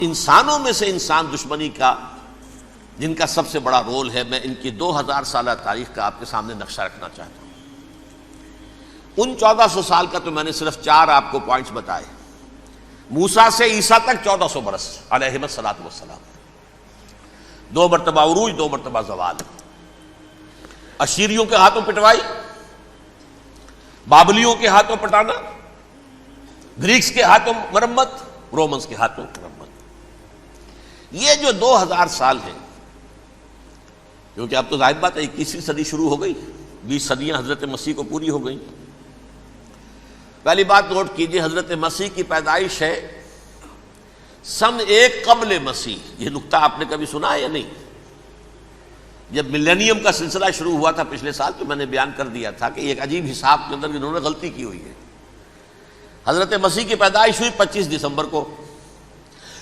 انسانوں میں سے انسان دشمنی کا جن کا سب سے بڑا رول ہے، میں ان کی 2000 سالہ تاریخ کا آپ کے سامنے نقشہ رکھنا چاہتا ہوں۔ ان 1400 سال کا تو میں نے صرف 4 آپ کو پوائنٹس بتائے۔ موسیٰ سے عیسیٰ تک 1400 برس علیہم الصلاۃ والسلام، 2 مرتبہ عروج، 2 مرتبہ زوال، اشیریوں کے ہاتھوں پٹوائی، بابلیوں کے ہاتھوں پٹانا، گریکس کے ہاتھوں مرمت، رومنز کے ہاتھوں مرمت۔ یہ جو 2000 سال ہیں، کیونکہ اب تو ظاہر بات ہے 21ویں صدی شروع ہو گئی، 20 صدیاں حضرت مسیح کو پوری ہو گئی۔ پہلی بات نوٹ کیجئے، حضرت مسیح کی پیدائش ہے سن 1 قبل مسیح۔ یہ نکتہ آپ نے کبھی سنا ہے یا نہیں؟ جب ملینیم کا سلسلہ شروع ہوا تھا پچھلے سال، تو میں نے بیان کر دیا تھا کہ ایک عجیب حساب کے اندر انہوں نے غلطی کی ہوئی ہے۔ حضرت مسیح کی پیدائش ہوئی 25 دسمبر کو،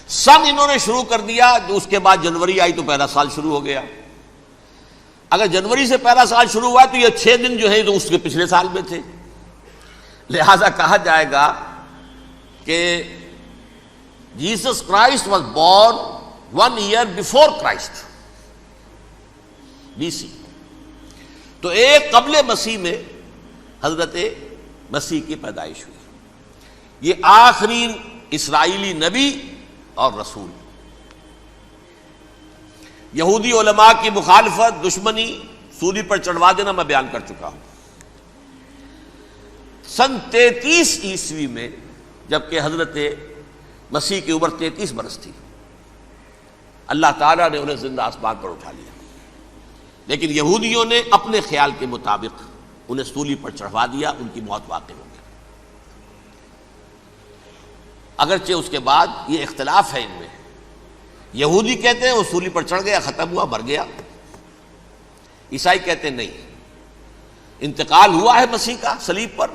سن انہوں نے شروع کر دیا، جو اس کے بعد جنوری آئی تو پہلا سال شروع ہو گیا۔ اگر جنوری سے پہلا سال شروع ہوا تو یہ 6 دن جو ہے تو اس کے پچھلے سال میں تھے، لہذا کہا جائے گا کہ Jesus Christ was born 1 year before Christ, BC۔ تو 1 قبل مسیح میں حضرت مسیح کی پیدائش ہوئی۔ یہ آخری اسرائیلی نبی اور رسول۔ یہودی علماء کی مخالفت، دشمنی، سولی پر چڑھوا دینا میں بیان کر چکا ہوں۔ سن 33 عیسوی میں جبکہ حضرت مسیح کی عمر 33 برس تھی، اللہ تعالیٰ نے انہیں زندہ آسمان پر اٹھا لیا، لیکن یہودیوں نے اپنے خیال کے مطابق انہیں سولی پر چڑھوا دیا، ان کی موت واقع ہو گئی۔ اگرچہ اس کے بعد یہ اختلاف ہے ان میں، یہودی کہتے ہیں وہ سولی پر چڑھ گیا، ختم ہوا، مر گیا۔ عیسائی کہتے ہیں نہیں، انتقال ہوا ہے مسیح کا صلیب پر،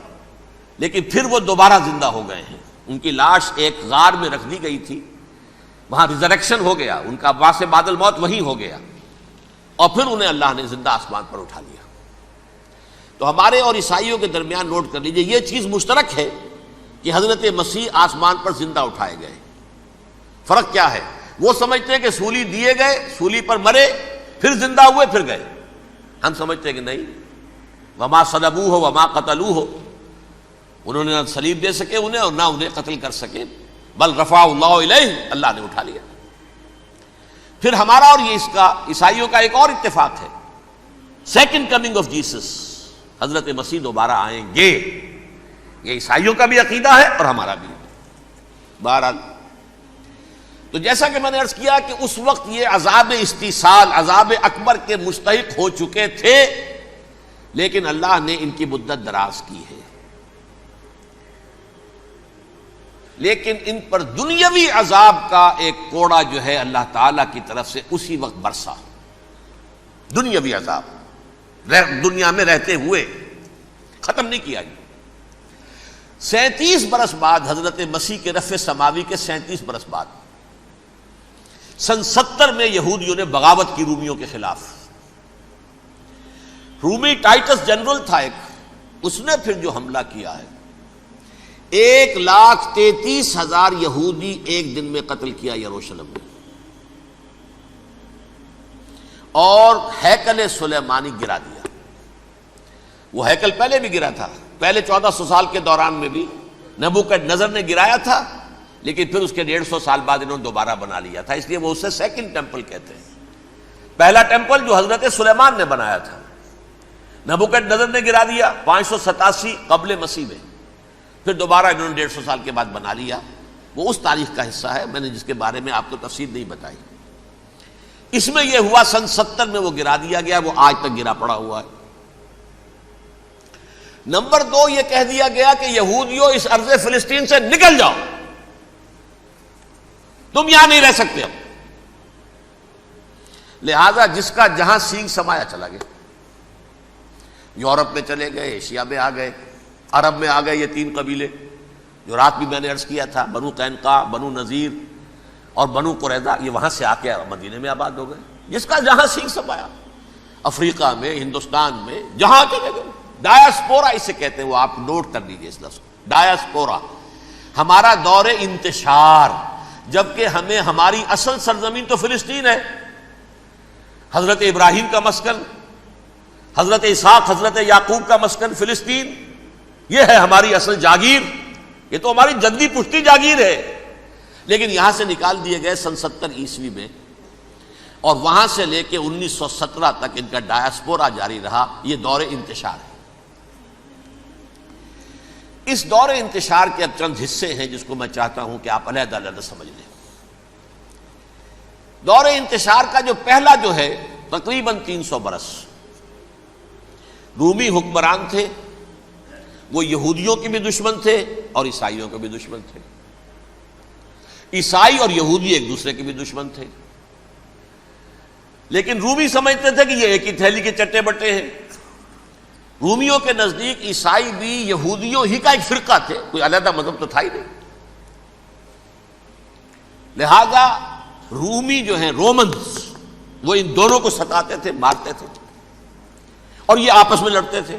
لیکن پھر وہ دوبارہ زندہ ہو گئے ہیں۔ ان کی لاش ایک غار میں رکھ دی گئی تھی، وہاں ریزریکشن ہو گیا، ان کا وہاں سے بعد الموت وہیں ہو گیا، اور پھر انہیں اللہ نے زندہ آسمان پر اٹھا لیا۔ تو ہمارے اور عیسائیوں کے درمیان نوٹ کر لیجئے، یہ چیز مشترک ہے کہ حضرت مسیح آسمان پر زندہ اٹھائے گئے۔ فرق کیا ہے؟ وہ سمجھتے ہیں کہ سولی دیے گئے، سولی پر مرے، پھر زندہ ہوئے، پھر گئے۔ ہم سمجھتے ہیں کہ نہیں، وما صلبوہ وما قتلوہ، انہوں نے نہ صلیب دے سکے انہیں اور نہ انہیں قتل کر سکے، بل رفع اللہ الیہ، اللہ نے اٹھا لیا۔ پھر ہمارا اور یہ اس کا عیسائیوں کا ایک اور اتفاق ہے، سیکنڈ کمنگ آف جیسس، حضرت مسیح دوبارہ آئیں گے۔ یہ عیسائیوں کا بھی عقیدہ ہے اور ہمارا بھی۔ بہرحال تو جیسا کہ میں نے عرض کیا کہ اس وقت یہ عذاب استیصال، عذاب اکبر کے مستحق ہو چکے تھے، لیکن اللہ نے ان کی مدت دراز کی ہے، لیکن ان پر دنیاوی عذاب کا ایک کوڑا جو ہے اللہ تعالیٰ کی طرف سے اسی وقت برسا۔ دنیاوی عذاب دنیا میں رہتے ہوئے ختم نہیں کیا۔ 37 برس بعد حضرت مسیح کے رفع سماوی کے 37 برس بعد سن 70 میں یہودیوں نے بغاوت کی رومیوں کے خلاف۔ رومی ٹائٹس جنرل تھا ایک، اس نے پھر جو حملہ کیا ہے، 1,33,000 یہودی ایک دن میں قتل کیا یروشلم میں، اور ہیکل سلیمانی گرا دیا۔ وہ ہیکل پہلے بھی گرا تھا، پہلے 1400 سال کے دوران میں بھی نبوکدنضر نے گرایا تھا، لیکن پھر اس کے 150 سال بعد انہوں نے دوبارہ بنا لیا تھا، اس لیے وہ اسے سیکنڈ ٹیمپل کہتے ہیں۔ پہلا ٹیمپل جو حضرت سلیمان نے بنایا تھا، نبوکدنضر نے گرا دیا 587 قبل مسیح میں، پھر دوبارہ انہوں نے 150 سال کے بعد بنا لیا۔ وہ اس تاریخ کا حصہ ہے، میں نے جس کے بارے میں آپ کو تفصیل نہیں بتائی۔ اس میں یہ ہوا سن 70 میں وہ گرا دیا گیا، وہ آج تک گرا پڑا ہوا ہے۔ نمبر 2، یہ کہہ دیا گیا کہ یہودیوں اس ارض فلسطین سے نکل جاؤ، تم یہاں نہیں رہ سکتے اب۔ لہذا جس کا جہاں سینگ سمایا چلا گیا، یورپ میں چلے گئے، ایشیا میں آ گئے، عرب میں آ گئے۔ یہ 3 قبیلے جو رات بھی میں نے عرض کیا تھا، بنو قینقاع، بنو نذیر اور بنو قریظہ، یہ وہاں سے آ کے مدینے میں آباد ہو گئے۔ جس کا جہاں سینگ سمایا، افریقہ میں، ہندوستان میں، جہاں چلے گئے۔ ڈایاسپورا اسے کہتے ہیں، وہ آپ نوٹ کر لیجیے اس لفظ کو، ڈایاسپورا۔ ہمارا دور انتشار، جبکہ ہمیں ہماری اصل سرزمین تو فلسطین ہے، حضرت ابراہیم کا مسکن، حضرت اسحاق حضرت یعقوب کا مسکن فلسطین، یہ ہے ہماری اصل جاگیر، یہ تو ہماری جدی پشتی جاگیر ہے۔ لیکن یہاں سے نکال دیے گئے سن 70 عیسوی میں، اور وہاں سے لے کے 1917 تک ان کا ڈایاسپورا جاری رہا۔ یہ دور انتشار ہے۔ اس دور انتشار کے اب چند حصے ہیں جس کو میں چاہتا ہوں کہ آپ علیحدہ علیحدہ سمجھ لیں۔ دور انتشار کا جو پہلا جو ہے تقریباً 300 برس رومی حکمران تھے، وہ یہودیوں کے بھی دشمن تھے اور عیسائیوں کے بھی دشمن تھے۔ عیسائی اور یہودی ایک دوسرے کے بھی دشمن تھے، لیکن رومی سمجھتے تھے کہ یہ ایک ہی تھیلی کے چٹے بٹے ہیں۔ رومیوں کے نزدیک عیسائی بھی یہودیوں ہی کا ایک فرقہ تھے، کوئی علیحدہ مذہب تو تھا ہی نہیں۔ لہذا رومی جو ہیں رومنز، وہ ان دونوں کو ستاتے تھے، مارتے تھے، اور یہ آپس میں لڑتے تھے۔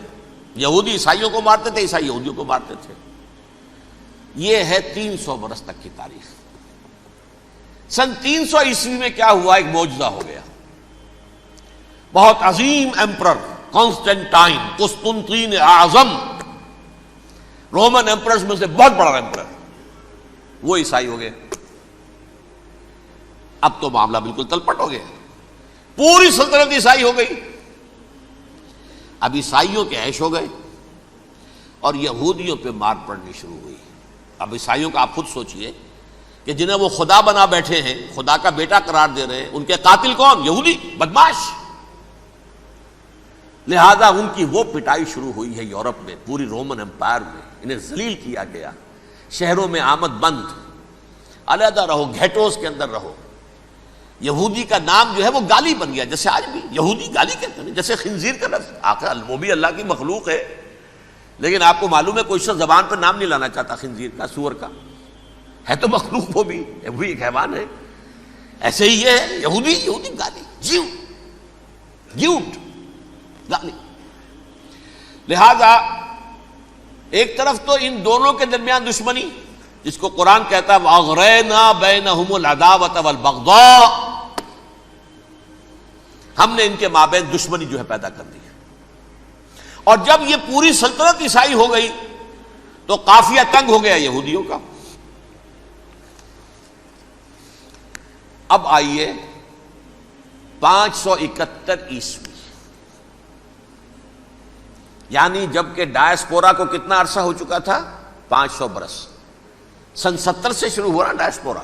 یہودی عیسائیوں کو مارتے تھے، عیسائی یہودیوں کو مارتے تھے۔ یہ ہے 300 برس تک کی تاریخ۔ سن 300 عیسوی میں کیا ہوا؟ ایک معجزہ ہو گیا۔ بہت عظیم ایمپرر کانسٹینٹائن، قسطنطین اعظم، رومن ایمپررز میں سے بہت بڑا ایمپرر، وہ عیسائی ہو گئے۔ اب تو معاملہ بالکل تلپٹ ہو گیا، پوری سلطنت عیسائی ہو گئی۔ اب عیسائیوں کے عیش ہو گئے اور یہودیوں پہ مار پڑنی شروع ہوئی۔ اب عیسائیوں کا آپ خود سوچئے کہ جنہیں وہ خدا بنا بیٹھے ہیں، خدا کا بیٹا قرار دے رہے ہیں، ان کے قاتل کون؟ یہودی بدماش۔ لہذا ان کی وہ پٹائی شروع ہوئی ہے یورپ میں، پوری رومن امپائر میں، انہیں ذلیل کیا گیا۔ شہروں میں آمد بند، علیحدہ رہو، گھیٹوز کے اندر رہو۔ یہودی کا نام جو ہے وہ گالی بن گیا، جیسے آج بھی یہودی گالی کہتے ہیں، جیسے خنزیر کا لفظ۔ آخر وہ بھی اللہ کی مخلوق ہے، لیکن آپ کو معلوم ہے کوئی شخص زبان پر نام نہیں لانا چاہتا خنزیر کا، سور کا، ہے تو مخلوق وہ بھی ایک حیوان ہے۔ ایسے ہی یہ ہے یہودی، یہودی گالی، جیوٹ گالی۔ لہذا ایک طرف تو ان دونوں کے درمیان دشمنی، جس کو قرآن کہتا ہے وَأَغْرَيْنَا بَيْنَهُمُ الْعَدَاوَةَ وَالْبَغْضَاءَ، ہم نے ان کے مابین دشمنی جو ہے پیدا کر دی۔ اور جب یہ پوری سلطنت عیسائی ہو گئی تو قافیہ تنگ ہو گیا یہودیوں کا۔ اب آئیے 571 عیسوی، یعنی جب کہ ڈایاسپورا کو کتنا عرصہ ہو چکا تھا؟ 500 برس۔ سن 70 سے شروع ہوا نا ڈایاسپورا،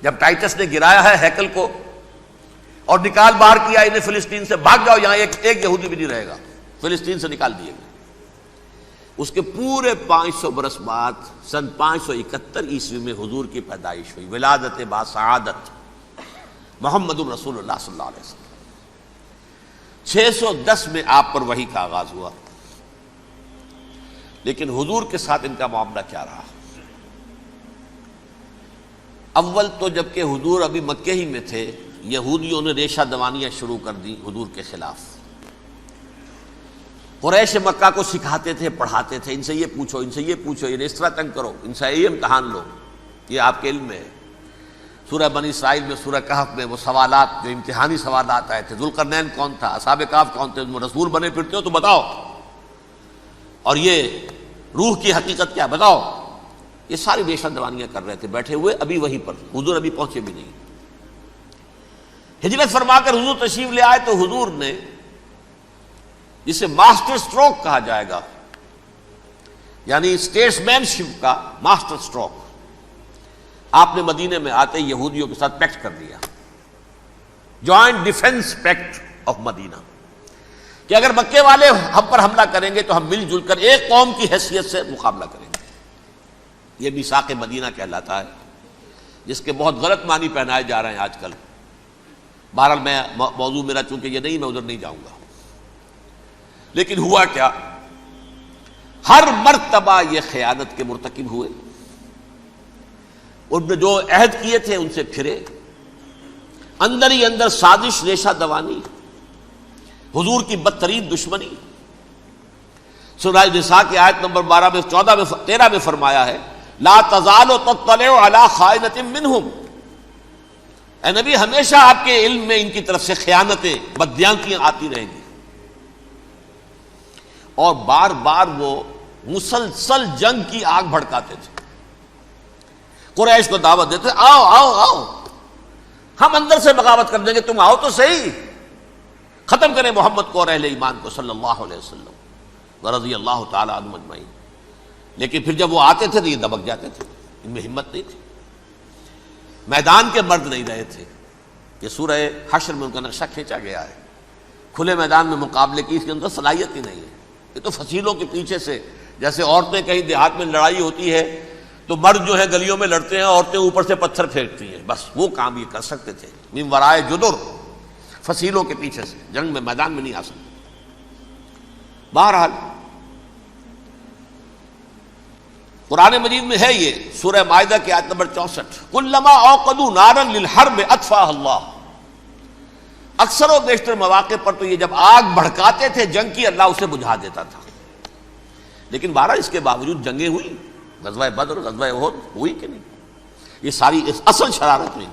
جب ٹائٹس نے گرایا ہے ہیکل کو اور نکال باہر کیا انہیں فلسطین سے، بھاگ جاؤ یہاں ایک یہودی بھی نہیں رہے گا، فلسطین سے نکال دیے گئے۔ اس کے پورے 500 برس بعد سن 571 عیسوی میں حضور کی پیدائش ہوئی، ولادت باسعادت محمد الرسول اللہ صلی اللہ علیہ وسلم۔ 610 میں آپ پر وحی کا آغاز ہوا، لیکن حضور کے ساتھ ان کا معاملہ کیا رہا؟ اول تو جب کہ حضور ابھی مکے ہی میں تھے، یہودیوں نے ریشہ دوانیاں شروع کر دی حضور کے خلاف۔ قریش مکہ کو سکھاتے تھے، پڑھاتے تھے، ان سے یہ پوچھو، ان سے یہ پوچھو، یہ اس طرح تنگ کرو، ان سے یہ امتحان لو، یہ آپ کے علم میں ہے۔ سورہ بنی اسرائیل میں، سورہ کہف میں وہ سوالات، جو امتحانی سوالات آئے تھے، ذوالقرنین کون تھا، اصحاب کہف کون تھے، تم رسول بنے پھرتے ہو تو بتاؤ، اور یہ روح کی حقیقت کیا بتاؤ۔ یہ ساری ریشہ دوانیاں کر رہے تھے بیٹھے ہوئے، ابھی وہیں پر حضور ابھی پہنچے بھی نہیں۔ ہجرت فرما کر حضور تشریف لے آئے تو حضور نے، جسے ماسٹر سٹروک کہا جائے گا، یعنی اسٹیٹس مین شپ کا ماسٹر سٹروک، آپ نے مدینے میں آتے یہودیوں کے ساتھ پیکٹ کر دیا، جوائنٹ ڈیفنس پیکٹ آف مدینہ، کہ اگر مکے والے ہم پر حملہ کریں گے تو ہم مل جل کر ایک قوم کی حیثیت سے مقابلہ کریں گے۔ یہ میثاق مدینہ کہلاتا ہے، جس کے بہت غلط معنی پہنائے جا رہے ہیں آج کل۔ بہرحال میں موضوع میرا چونکہ یہ نہیں، میں ادھر نہیں جاؤں گا۔ لیکن ہوا کیا؟ ہر مرتبہ یہ خیانت کے مرتکب ہوئے، ان نے جو عہد کیے تھے ان سے پھرے، اندر ہی اندر سازش، ریشہ دوانی، حضور کی بدترین دشمنی۔ سورہ نساء کی آیت نمبر 12 میں 14 میں 13 میں فرمایا ہے لا تزال تطلع علی خائنۃ منہم، اے نبی ہمیشہ آپ کے علم میں ان کی طرف سے خیانتیں، بددیانتیاں آتی رہیں گی. اور بار بار وہ مسلسل جنگ کی آگ بھڑکاتے تھے. قریش کو دعوت دیتے، آؤ آؤ آؤ ہم اندر سے بغاوت کر دیں گے، تم آؤ تو صحیح، ختم کریں محمد کو اور اہل ایمان کو صلی اللہ علیہ وسلم ورضی اللہ تعالی عنہم اجمعین. لیکن پھر جب وہ آتے تھے تو یہ دبک جاتے تھے، ان میں ہمت نہیں تھی، میدان کے مرد نہیں رہے تھے. یہ سورہ حشر میں ان کا نقشہ کھینچا گیا ہے. کھلے میدان میں مقابلے کی اس کے اندر صلاحیت ہی نہیں ہے. یہ تو فصیلوں کے پیچھے سے، جیسے عورتیں کہیں دیہات میں لڑائی ہوتی ہے تو مرد جو ہے گلیوں میں لڑتے ہیں، عورتیں اوپر سے پتھر پھینکتی ہیں، بس وہ کام یہ کر سکتے تھے. من ورائے جدر، فصیلوں کے پیچھے سے، جنگ میں میدان میں نہیں آ سکتے. بہرحال قرآن مجید میں ہے یہ سورہ مائدہ کی آیت نمبر 64، کلما اوقدوا نارا للحرب اطفاها اللہ. اکثر و بیشتر مواقع پر تو یہ جب آگ بھڑکاتے تھے جنگ کی، اللہ اسے بجھا دیتا تھا. لیکن بہرحال اس کے باوجود جنگیں ہوئی، غزوہ بدر، غزوہ احد ہوئی کہ نہیں. یہ ساری اصل شرارت ہوئی.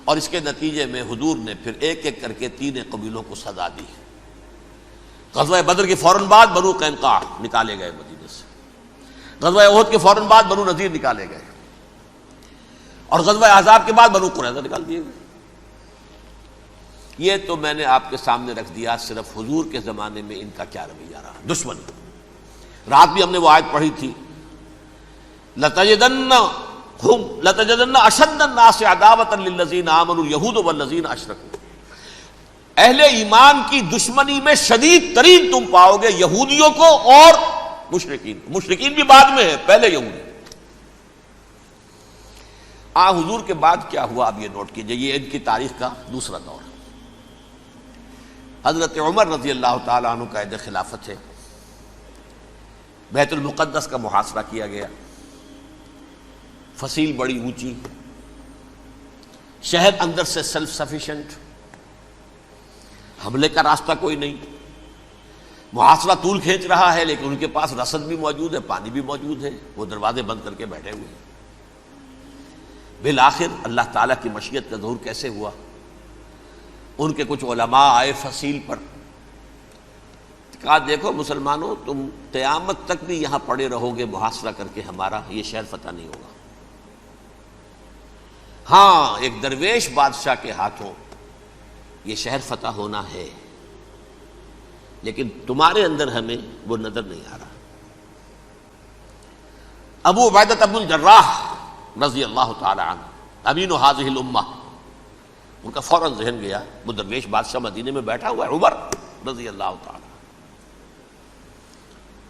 اور اس کے نتیجے میں حضور نے پھر ایک ایک کر کے 3 قبیلوں کو سزا دی. غزوہ بدر کے فوراً بعد بنو قینقاع نکالے گئے مدینے سے، غزوہ احد کے فوراً بعد بنو نذیر نکالے گئے، اور غزوہ احزاب کے بعد بنو قریظہ نکال دیے گئے. یہ تو میں نے آپ کے سامنے رکھ دیا صرف حضور کے زمانے میں ان کا کیا رویہ رہا. دشمن، رات بھی ہم نے وہ آیت پڑھی تھی، لَتَجِدَنَّ أَشَدَّ النَّاسِ عَدَاوَةً لِلَّذِينَ آمَنُوا الْيَهُودُ وَالَّذِينَ أَشْرَكُوا. اہل ایمان کی دشمنی میں شدید ترین تم پاؤ گے یہودیوں کو اور مشرکین. مشرکین بھی بعد میں ہے، پہلے یہودی. حضور کے بعد کیا ہوا اب یہ نوٹ کیجئے، یہ ان کی تاریخ کا دوسرا دور. حضرت عمر رضی اللہ تعالیٰ عنہ کا عہد خلافت ہے. بیت المقدس کا محاصرہ کیا گیا، فصیل بڑی اونچی، شہر اندر سے سیلف سفیشینٹ، حملے کا راستہ کوئی نہیں. محاصرہ طول کھینچ رہا ہے لیکن ان کے پاس رسد بھی موجود ہے، پانی بھی موجود ہے، وہ دروازے بند کر کے بیٹھے ہوئے ہیں. بالآخر اللہ تعالیٰ کی مشیت کا ظہور کیسے ہوا؟ ان کے کچھ علماء آئے فصیل پر، کہا دیکھو مسلمانوں، تم قیامت تک بھی یہاں پڑے رہو گے محاصرہ کر کے، ہمارا یہ شہر فتح نہیں ہوگا. ہاں ایک درویش بادشاہ کے ہاتھوں یہ شہر فتح ہونا ہے، لیکن تمہارے اندر ہمیں وہ نظر نہیں آ رہا. ابو عبیدہ بن الجراح رضی اللہ تعالی عنہ، امین هذه الامہ، ان کا فوراً ذہن گیا وہ درویش بادشاہ مدینے میں بیٹھا ہوا ہے عمر رضی اللہ تعالی.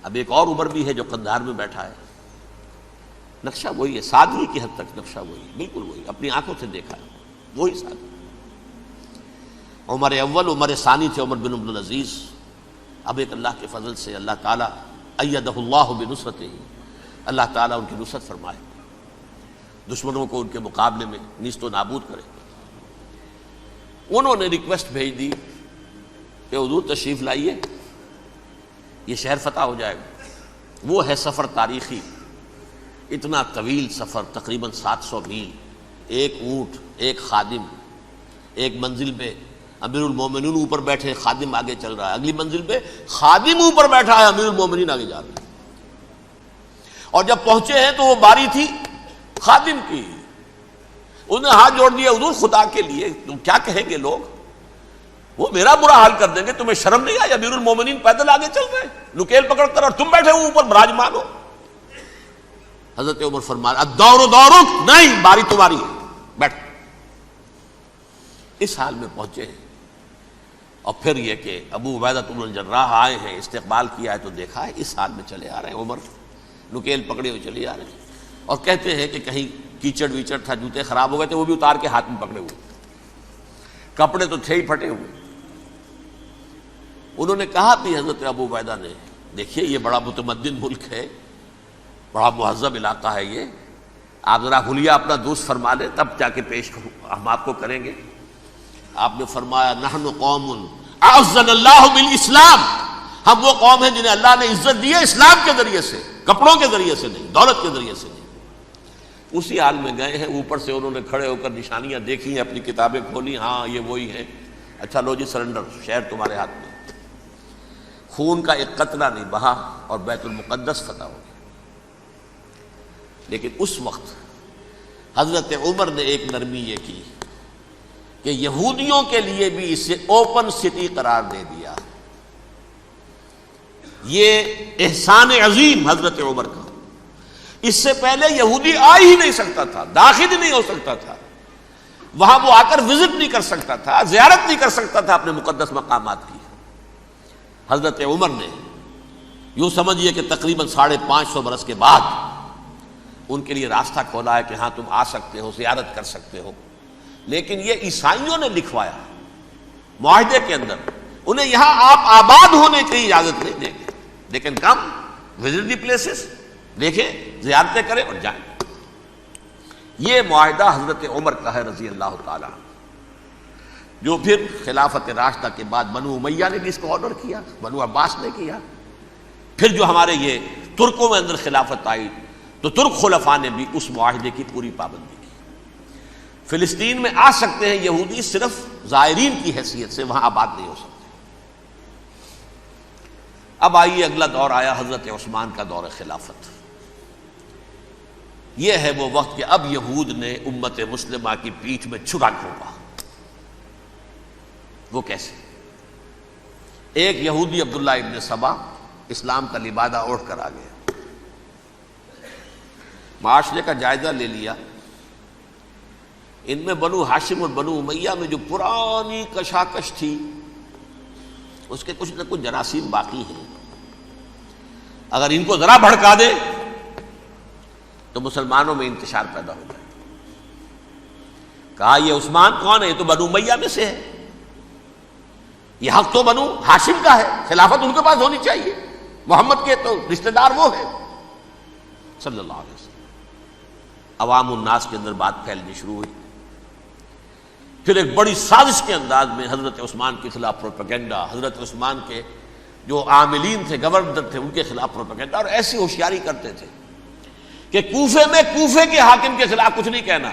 اب ایک اور عمر بھی ہے جو قندھار میں بیٹھا ہے. نقشہ وہی ہے، سادگی کی حد تک نقشہ وہی، بالکل وہی، اپنی آنکھوں سے دیکھا ہے وہی سادگی. عمر اول، عمر ثانی تھے عمر بن عبد العزیز. اب ایک اللہ کے فضل سے اللہ تعالیٰ ایدہ اللہ بنصرتہ، اللہ تعالیٰ ان کی نصرت فرمائے، دشمنوں کو ان کے مقابلے میں نیست و نابود کرے. انہوں نے ریکویسٹ بھیج دی کہ حضور تشریف لائیے، یہ شہر فتح ہو جائے گا. وہ ہے سفر تاریخی، اتنا طویل سفر، تقریباً 700 میل، ایک اونٹ، ایک خادم، ایک منزل پہ امیر المومنین اوپر بیٹھے، خادم آگے چل رہا ہے، اگلی منزل پہ خادم اوپر بیٹھا ہے، امیر المومنین آگے جا رہے ہیں. اور جب پہنچے ہیں تو وہ باری تھی خادم کی. انہوں نے ہاتھ جوڑ دیا، حضور خدا کے لیے تم کیا کہیں گے لوگ، وہ میرا برا حال کر دیں گے، تمہیں شرم نہیں آئی؟ امیر المومنین پیدل آگے چل رہے ہیں نکیل پکڑ کر، اور تم بیٹھے ہو اوپر براجمان ہو. حضرت عمر فرمایا الدور دورک، نہیں باری تمہاری ہے، بیٹھ. اس حال میں پہنچے ہیں. اور پھر یہ کہ ابو عبیدہ بن الجراح آئے ہیں، استقبال کیا ہے تو دیکھا ہے اس حال میں چلے آ رہے ہیں. عمر نکیل پکڑے ہوئے چلے آ رہے ہیں، اور کہتے ہیں کہ کہیں کیچڑ ویچڑ تھا، جوتے خراب ہو گئے تھے، وہ بھی اتار کے ہاتھ میں پکڑے ہوئے، کپڑے تو تھے ہی پھٹے ہوئے. انہوں نے کہا بھی حضرت ابو عبیدہ نے، دیکھیے یہ بڑا متمدن ملک ہے، بڑا مہذب علاقہ ہے، یہ آپ ذرا حلیہ اپنا دوست فرما لیں تب جا کے پیش ہم آپ کو کریں گے. آپ نے فرمایا نحن قوم اعزنا اللہ بالاسلام، ہم وہ قوم ہیں جنہیں اللہ نے عزت دی ہے اسلام کے ذریعے سے. کپڑوں کے ذریعے سے نہیں، دولت کے ذریعے سے نہیں۔ اسی حال میں گئے ہیں، اوپر سے انہوں نے کھڑے ہو کر نشانیاں دیکھی ہیں، اپنی کتابیں کھولی، ہاں یہ وہی ہیں، اچھا لو جی سرنڈر، شہر تمہارے ہاتھ میں۔ خون کا ایک قطرہ نہیں بہا اور بیت المقدس فتح ہو گیا۔ لیکن اس وقت حضرت عمر نے ایک نرمی یہ کی کہ یہودیوں کے لیے بھی اسے اوپن سٹی قرار دے دیا۔ یہ احسان عظیم حضرت عمر کا، اس سے پہلے یہودی آ ہی نہیں سکتا تھا، داخل ہی نہیں ہو سکتا تھا، وہاں وہ آ کر وزٹ نہیں کر سکتا تھا، زیارت نہیں کر سکتا تھا اپنے مقدس مقامات کی۔ حضرت عمر نے یوں سمجھیے کہ تقریباً 550 برس کے بعد ان کے لیے راستہ کھولا ہے کہ ہاں تم آ سکتے ہو، زیارت کر سکتے ہو۔ لیکن یہ عیسائیوں نے لکھوایا معاہدے کے اندر، انہیں یہاں آپ آباد ہونے کی اجازت نہیں دیں گے، لیکن کم وزٹ دی پلیسز، دیکھیں زیارتیں کریں اور جائیں۔ یہ معاہدہ حضرت عمر کا ہے رضی اللہ تعالیٰ، جو پھر خلافت راشدہ کے بعد بنو امیہ نے بھی اس کو آنر کیا، بنو عباس نے کیا، پھر جو ہمارے یہ ترکوں میں اندر خلافت آئی تو ترک خلفاء نے بھی اس معاہدے کی پوری پابندی کی۔ فلسطین میں آ سکتے ہیں یہودی صرف زائرین کی حیثیت سے، وہاں آباد نہیں ہو سکتے۔ اب آئیے اگلا دور آیا حضرت عثمان کا دور خلافت۔ یہ ہے وہ وقت کہ اب یہود نے امت مسلمہ کی پیٹھ میں چھرا گھونپا۔ وہ کیسے؟ ایک یہودی عبداللہ ابن سبا اسلام کا لبادہ اوڑھ کر آ گیا، معاشرے کا جائزہ لے لیا، ان میں بنو ہاشم اور بنو امیہ میں جو پرانی کشاکش تھی اس کے کچھ نہ کچھ جراثیم باقی ہیں، اگر ان کو ذرا بھڑکا دے تو مسلمانوں میں انتشار پیدا ہو جائے۔ کہا یہ عثمان کون ہے؟ یہ تو بنو امیہ میں سے ہے، یہ حق تو بنو ہاشم کا ہے، خلافت ان کے پاس ہونی چاہیے، محمد کے تو رشتہ دار وہ ہے صلی اللہ علیہ وسلم۔ عوام الناس کے اندر بات پھیلنی شروع ہوئی، پھر ایک بڑی سازش کے انداز میں حضرت عثمان کے خلاف پروپیگنڈا، حضرت عثمان کے جو عاملین تھے، گورنر تھے، ان کے خلاف پروپیگنڈا، اور ایسی ہوشیاری کرتے تھے کہ کوفے میں کوفے کے حاکم کے خلاف کچھ نہیں کہنا،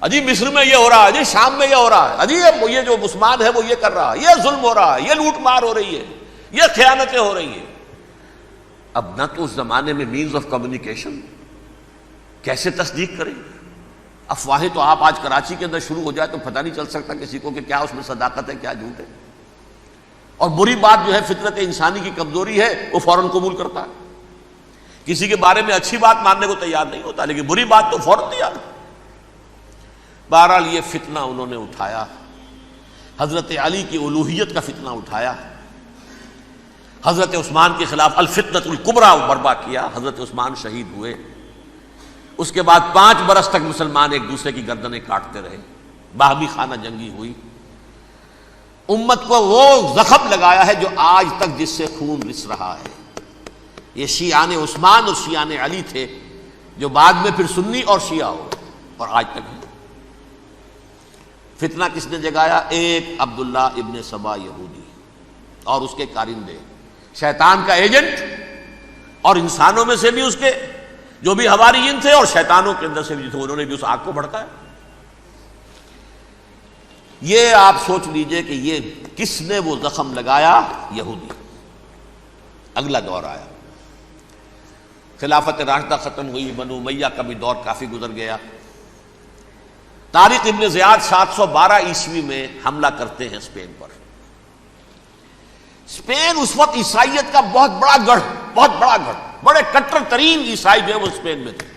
اجی مصر میں یہ ہو رہا ہے، اجی شام میں یہ ہو رہا ہے، اجی یہ جو عثمان ہے وہ یہ کر رہا ہے، یہ ظلم ہو رہا ہے، یہ لوٹ مار ہو رہی ہے، یہ خیانتیں ہو رہی ہیں۔ اب نہ تو اس زمانے میں مینز آف کمیونیکیشن، کیسے تصدیق کریں؟ افواہیں تو آپ آج کراچی کے اندر شروع ہو جائے تو پتہ نہیں چل سکتا کسی کو کہ کیا اس میں صداقت ہے کیا جھوٹ ہے، اور بری بات جو ہے فطرت انسانی کی کمزوری ہے وہ فوراً قبول کرتا ہے، کسی کے بارے میں اچھی بات ماننے کو تیار نہیں ہوتا لیکن بری بات تو فوراً تیار ہے۔ بہرحال یہ فتنہ انہوں نے اٹھایا، حضرت علی کی الوہیت کا فتنہ اٹھایا، حضرت عثمان کے خلاف الفتنۃ الکبریٰ برپا کیا، حضرت عثمان شہید ہوئے۔ اس کے بعد 5 برس تک مسلمان ایک دوسرے کی گردنیں کاٹتے رہے، باہمی خانہ جنگی ہوئی، امت کو وہ زخم لگایا ہے جو آج تک جس سے خون رس رہا ہے۔ یہ شیعان عثمان اور شیعان علی تھے جو بعد میں پھر سنی اور شیعہ ہو اور آج تک ہے۔ فتنہ کس نے جگایا؟ ایک عبداللہ ابن سبا یہودی اور اس کے کارندے، شیطان کا ایجنٹ، اور انسانوں میں سے بھی اس کے جو بھی حواریین تھے اور شیطانوں کے اندر سے بھی تھے، انہوں نے بھی اس آگ کو بھڑکایا۔ یہ آپ سوچ لیجئے کہ یہ کس نے وہ زخم لگایا؟ یہودی۔ اگلا دور آیا، خلافت راشدہ ختم ہوئی، بنو امیہ کا بھی دور کافی گزر گیا۔ طارق ابن زیاد 712 عیسوی میں حملہ کرتے ہیں اسپین پر۔ اسپین اس وقت عیسائیت کا بہت بڑا گڑھ، بہت بڑا گڑھ، بڑے کٹر ترین عیسائی جو ہے وہ اسپین میں تھے،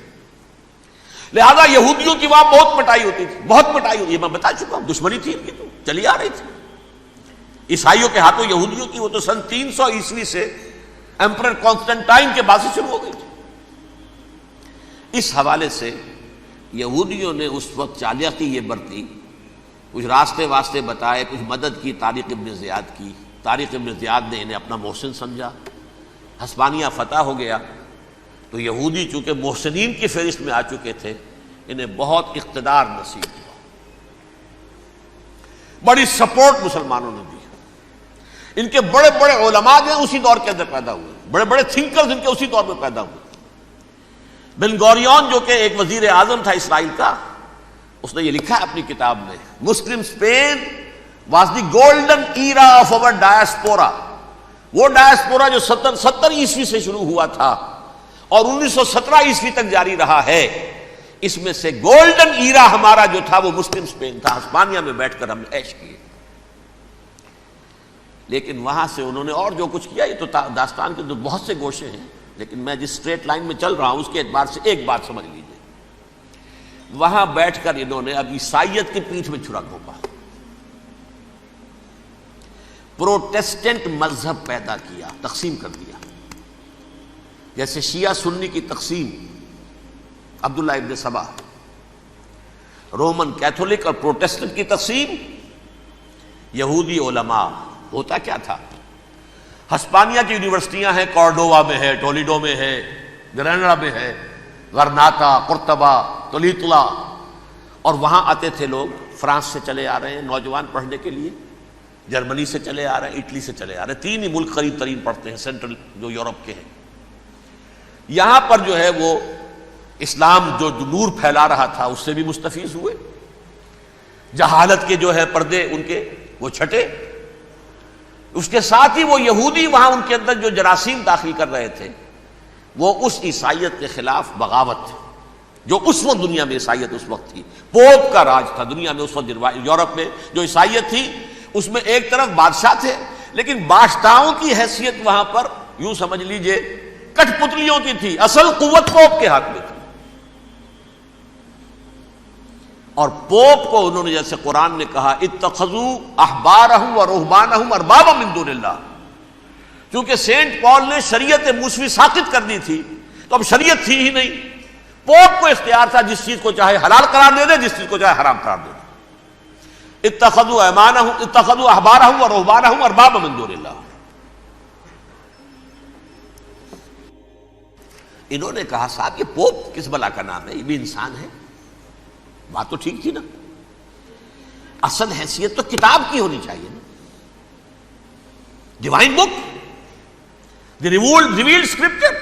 لہذا یہودیوں کی وہاں بہت پٹائی ہوتی تھی، بہت پٹائی ہوتی، یہ میں بتا چکا ہوں، دشمنی تھی ان کی تو چلی آ رہی تھی عیسائیوں کے ہاتھوں یہودیوں کی، وہ تو سن 300 عیسوی سے ایمپرر کانسٹنٹائن کے بعد سے شروع ہو گئی تھی۔ اس حوالے سے یہودیوں نے اس وقت چالاکی یہ برتی، کچھ راستے واسطے بتائے، کچھ مدد کی طارق ابن زیاد کی۔ طارق ابن زیاد نے انہیں اپنا محسن سمجھا، ہسپانیہ فتح ہو گیا تو یہودی چونکہ محسنین کی فہرست میں آ چکے تھے، انہیں بہت اقتدار نصیب ہوا، بڑی سپورٹ مسلمانوں نے دی۔ ان کے بڑے بڑے علماء جو ہیں اسی دور کے اندر پیدا ہوئے، بڑے بڑے تھنکرز ان کے اسی دور میں پیدا ہوئے۔ بن گوریون جو کہ ایک وزیر اعظم تھا اسرائیل کا، اس نے یہ لکھا ہے اپنی کتاب میں، Muslim Spain was the golden era of our diaspora. وہ ڈائسپورا جو 70 عیسوی سے شروع ہوا تھا اور 1917 عیسوی تک جاری رہا ہے، اس میں سے گولڈن ایرا ہمارا جو تھا وہ مسلم اسپین تھا. ہسپانیہ میں بیٹھ کر ہم نے عیش کیے. لیکن وہاں سے انہوں نے اور جو کچھ کیا، یہ تو داستان کے تو بہت سے گوشے ہیں، لیکن میں جس اسٹریٹ لائن میں چل رہا ہوں اس کے اعتبار سے ایک بات سمجھ لیجیے. وہاں بیٹھ کر انہوں نے اب عیسائیت کی پیٹھ میں چھرا گھونپا، پروٹیسٹنٹ مذہب پیدا کیا، تقسیم کر دیا. جیسے شیعہ سنی کی تقسیم، عبداللہ ابن سبا، رومن کیتھولک اور پروٹیسٹنٹ کی تقسیم، یہودی علماء. ہوتا کیا تھا؟ ہسپانیہ کی یونیورسٹیاں ہیں، کارڈووا میں ہے، ٹولیڈو میں ہے، گریناڈا میں ہے، غرناطہ، قرطبہ، تولیتلا، اور وہاں آتے تھے لوگ. فرانس سے چلے آ رہے ہیں نوجوان پڑھنے کے لیے، جرمنی سے چلے آ رہے ہیں، اٹلی سے چلے آ رہے ہیں. 3 ہی ملک قریب ترین پڑھتے ہیں سینٹرل جو یورپ کے ہیں. یہاں پر جو ہے وہ اسلام جو نور پھیلا رہا تھا اس سے بھی مستفیض ہوئے. جہالت کے جو ہے پردے ان کے وہ چھٹے. اس کے ساتھ ہی وہ یہودی وہاں ان کے اندر جو جراثیم داخل کر رہے تھے وہ اس عیسائیت کے خلاف بغاوت، جو اس وقت دنیا میں عیسائیت اس وقت تھی. پوپ کا راج تھا دنیا میں اس وقت. یورپ میں جو عیسائیت تھی اس میں ایک طرف بادشاہ تھے، لیکن بادشاہوں کی حیثیت وہاں پر یوں سمجھ لیجئے کٹ پتلیوں کی تھی. اصل قوت پوپ کے ہاتھ میں تھی. اور پوپ کو انہوں نے جیسے قرآن نے کہا اتخذوا احبارهم ورهبانهم اربابا من دون اللہ، کیونکہ سینٹ پال نے شریعت موسوی ساقط کر دی تھی تو اب شریعت تھی ہی نہیں. پوپ کو اختیار تھا جس چیز کو چاہے حلال قرار دے دے، جس چیز کو چاہے حرام قرار دے دے. اتخذوا احبارهم ورهبانهم اربابا من دون اللہ. انہوں نے کہا صاحب یہ پوپ کس بلا کا نام ہے، یہ بھی انسان ہے. بات تو ٹھیک تھی نا، اصل حیثیت تو کتاب کی ہونی چاہیے نا، ڈیوائن بک، دی ریویلڈ اسکرپچر.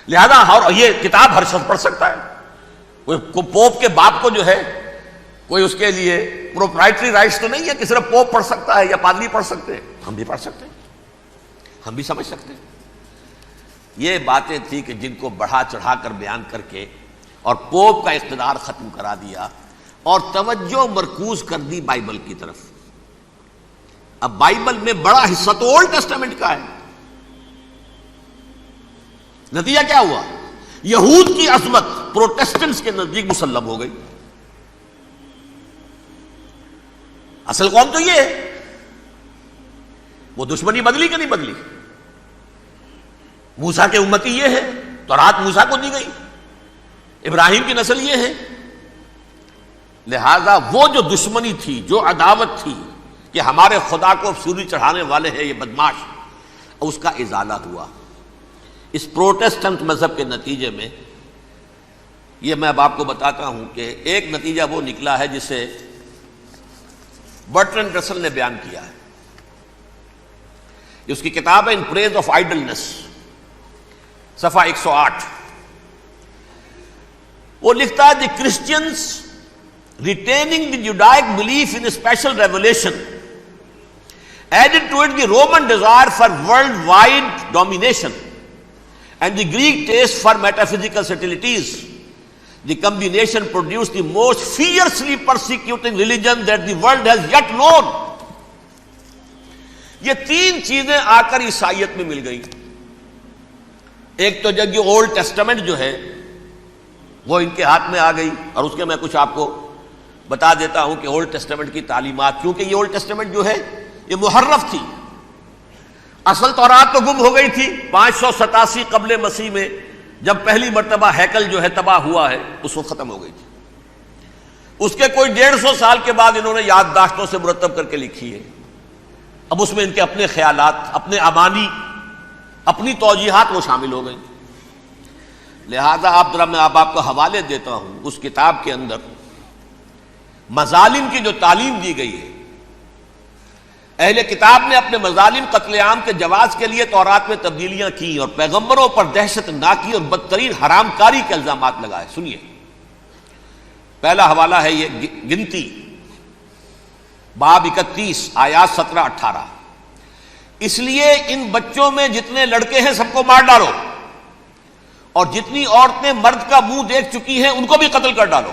لہذا اور یہ کتاب ہر شخص پڑھ سکتا ہے. کوئی پوپ کے باپ کو جو ہے کوئی اس کے لیے پروپرائٹری رائٹس تو نہیں ہے کہ صرف پوپ پڑھ سکتا ہے یا پادری پڑھ سکتے ہیں. ہم بھی پڑھ سکتے ہیں، ہم بھی سمجھ سکتے ہیں. یہ باتیں تھی کہ جن کو بڑھا چڑھا کر بیان کر کے اور پوپ کا اقتدار ختم کرا دیا اور توجہ مرکوز کر دی بائبل کی طرف. اب بائبل میں بڑا حصہ تو اولڈ ٹیسٹامنٹ کا ہے. نتیجہ کیا ہوا؟ یہود کی عظمت پروٹیسٹنٹس کے نزدیک مسلم ہو گئی. اصل قوم تو یہ ہے. وہ دشمنی بدلی کہ نہیں بدلی؟ موسیٰ کے امتی یہ ہے، تورات موسیٰ کو دی گئی، ابراہیم کی نسل یہ ہے. لہذا وہ جو دشمنی تھی، جو عداوت تھی کہ ہمارے خدا کو سوری چڑھانے والے ہیں یہ بدماش، اس کا ازالہ ہوا اس پروٹیسٹنٹ مذہب کے نتیجے میں. یہ میں اب آپ کو بتاتا ہوں کہ ایک نتیجہ وہ نکلا ہے جسے برٹرنڈ رسل نے بیان کیا ہے. اس کی کتاب ہے ان پریز آف آئیڈلنس، صفحہ 108. وہ لکھتا ہے the Christians retaining the Judaic belief in special revelation added to it the Roman desire for worldwide domination and the Greek taste for metaphysical subtleties. The combination produce the most fiercely persecuting religion that the world has yet known. یہ 3 چیزیں آ کر عیسائیت میں مل گئی. ایک تو جب یہ اولڈ ٹیسٹامنٹ جو ہے وہ ان کے ہاتھ میں آ گئی، اور اس کے میں کچھ آپ کو بتا دیتا ہوں کہ اولڈ ٹیسٹامنٹ کی تعلیمات، کیونکہ یہ اولڈ ٹیسٹامنٹ جو ہے یہ محرف تھی. اصل تورات تو گم ہو گئی تھی 587 قبل مسیح میں، جب پہلی مرتبہ ہیکل جو ہے تباہ ہوا ہے، اس وقت ختم ہو گئی تھی. اس کے کوئی 150 سال کے بعد انہوں نے یادداشتوں سے مرتب کر کے لکھی ہے. اب اس میں ان کے اپنے خیالات، اپنے امانی، اپنی توجیحات وہ شامل ہو گئی. لہذا میں آپ کو حوالے دیتا ہوں اس کتاب کے اندر مظالم کی جو تعلیم دی گئی ہے اہل کتاب نے اپنے مظالم قتل عام کے جواز کے لیے تورات میں تبدیلیاں کی اور پیغمبروں پر دہشت ناکی اور بدترین حرام کاری کے الزامات لگائے. سنیے، پہلا حوالہ ہے یہ گنتی باب 31 آیات 17-18. اس لیے ان بچوں میں جتنے لڑکے ہیں سب کو مار ڈالو، اور جتنی عورتیں مرد کا منہ دیکھ چکی ہیں ان کو بھی قتل کر ڈالو،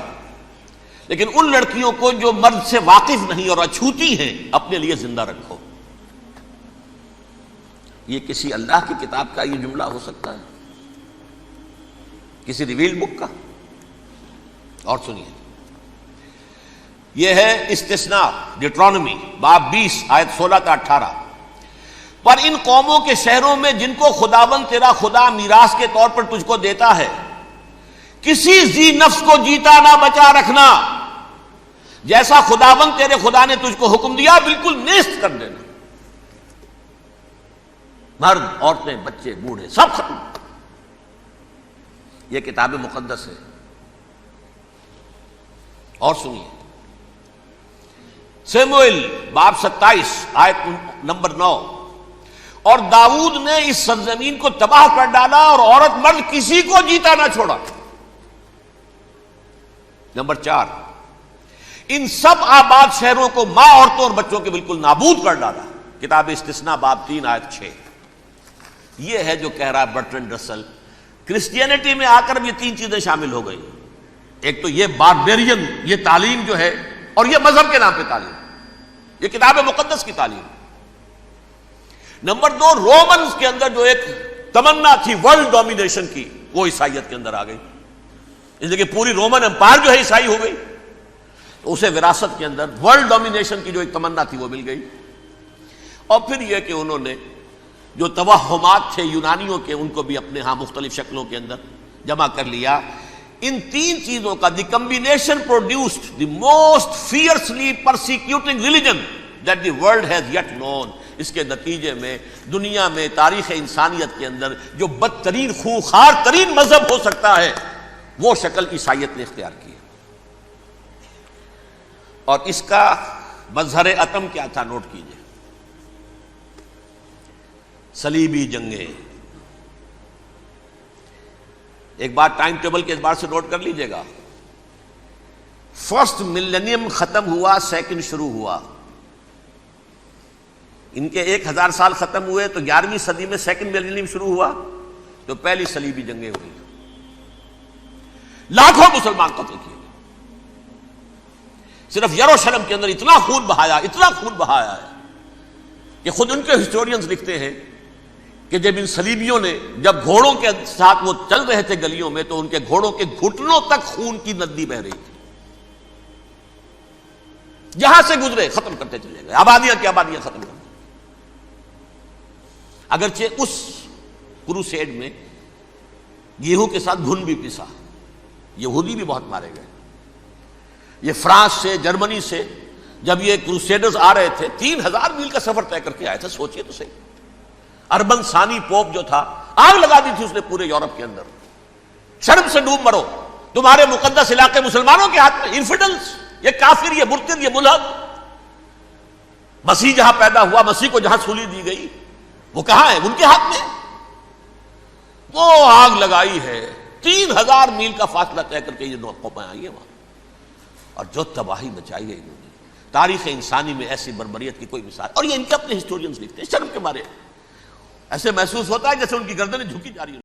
لیکن ان لڑکیوں کو جو مرد سے واقف نہیں اور اچھوتی ہیں اپنے لیے زندہ رکھو. یہ کسی اللہ کی کتاب کا یہ جملہ ہو سکتا ہے؟ کسی ریویل بک کا؟ اور سنیے، یہ ہے استثناء ڈیٹرانومی باب 20 آیت 16-18. پر ان قوموں کے شہروں میں جن کو خداوند تیرا خدا میراث کے طور پر تجھ کو دیتا ہے، کسی ذی نفس کو جیتا نہ بچا رکھنا، جیسا خداوند تیرے خدا نے تجھ کو حکم دیا بالکل نیست کر دینا. مرد، عورتیں، بچے، بوڑھے سب ختم. یہ کتاب مقدس ہے. اور سنیے، سیموئیل باب 27 آیت نمبر 9. اور داؤد نے اس سرزمین کو تباہ کر ڈالا اور عورت مرد کسی کو جیتا نہ چھوڑا. نمبر 4، ان سب آباد شہروں کو ماں، عورتوں اور بچوں کے بالکل نابود کر ڈالا. کتاب استثناء باب 3 آیت 6. یہ ہے جو کہہ رہا ہے برٹرنڈ رسل، کرسچینٹی میں آ کر اب یہ تین چیزیں شامل ہو گئی. ایک تو یہ باربیرین یہ تعلیم جو ہے، اور یہ مذہب کے نام پہ تعلیم، یہ کتاب مقدس کی تعلیم. نمبر 2، رومنز کے اندر جو ایک تمنا تھی ورلڈ ڈومینیشن کی، وہ عیسائیت کے اندر آ گئی. اس لیے کہ پوری رومن امپائر جو ہے عیسائی ہو گئی، تو اسے وراثت کے اندر ورلڈ ڈومینیشن کی جو ایک تمنا تھی وہ مل گئی. اور پھر یہ کہ انہوں نے جو توہمات تھے یونانیوں کے، ان کو بھی اپنے ہاں مختلف شکلوں کے اندر جمع کر لیا. ان تین چیزوں کا the combination produced the most fiercely persecuting religion that the world has yet known. اس کے نتیجے میں دنیا میں تاریخ انسانیت کے اندر جو بدترین خونخوار ترین مذہب ہو سکتا ہے وہ شکل عیسائیت نے اختیار کی. اور اس کا مظہر عتم کیا تھا؟ نوٹ کیجئے، صلیبی جنگیں. ایک بات ٹائم ٹیبل کے اعتبار سے نوٹ کر لیجئے گا. فرسٹ ملینیم ختم ہوا، سیکنڈ شروع ہوا. ان کے 1000 سال ختم ہوئے تو 11ویں صدی میں سیکنڈ ملینیم شروع ہوا، تو پہلی صلیبی جنگیں ہوئی. لاکھوں مسلمان قتل کیے. صرف یروشلم کے اندر اتنا خون بہایا ہے کہ خود ان کے ہسٹورینز لکھتے ہیں کہ جب ان صلیبیوں نے جب گھوڑوں کے ساتھ وہ چل رہے تھے گلیوں میں، تو ان کے گھوڑوں کے گھٹنوں تک خون کی ندی بہہ رہی تھی. جہاں سے گزرے ختم کرتے چلے گئے، آبادیاں کی آبادیاں ختم کر دی. اگرچہ اس کروسیڈ میں گیہوں کے ساتھ گھن بھی پسا، یہودی بھی بہت مارے گئے. یہ فرانس سے، جرمنی سے جب یہ کروسیڈرز آ رہے تھے، 3000 میل کا سفر طے کر کے آئے تھے. سوچئے تو صحیح. اربن ثانی پوپ جو تھا، آگ لگا دی تھی اس نے پورے یورپ کے اندر. شرم سے ڈوب مرو، تمہارے مقدس علاقے مسلمانوں کے ہاتھ میں. انفیڈلز، یہ کافر، یہ مرتد، یہ ملحد. مسیح جہاں پیدا ہوا، مسیح کو جہاں سولی دی گئی، وہ کہاں ہے؟ ان کے ہاتھ میں. وہ آگ لگائی ہے، 3000 میل کا فاصلہ طے کر کے یہ قومیں آئی ہیں وہاں، اور جو تباہی مچائی ہے انہوں نے. تاریخ انسانی میں ایسی بربریت کی کوئی مثال. اور یہ ان کے اپنے ہسٹورینز لکھتے ہیں. شرم کے مارے ایسے محسوس ہوتا ہے جیسے ان کی گردنیں جھکی جا رہی ہیں.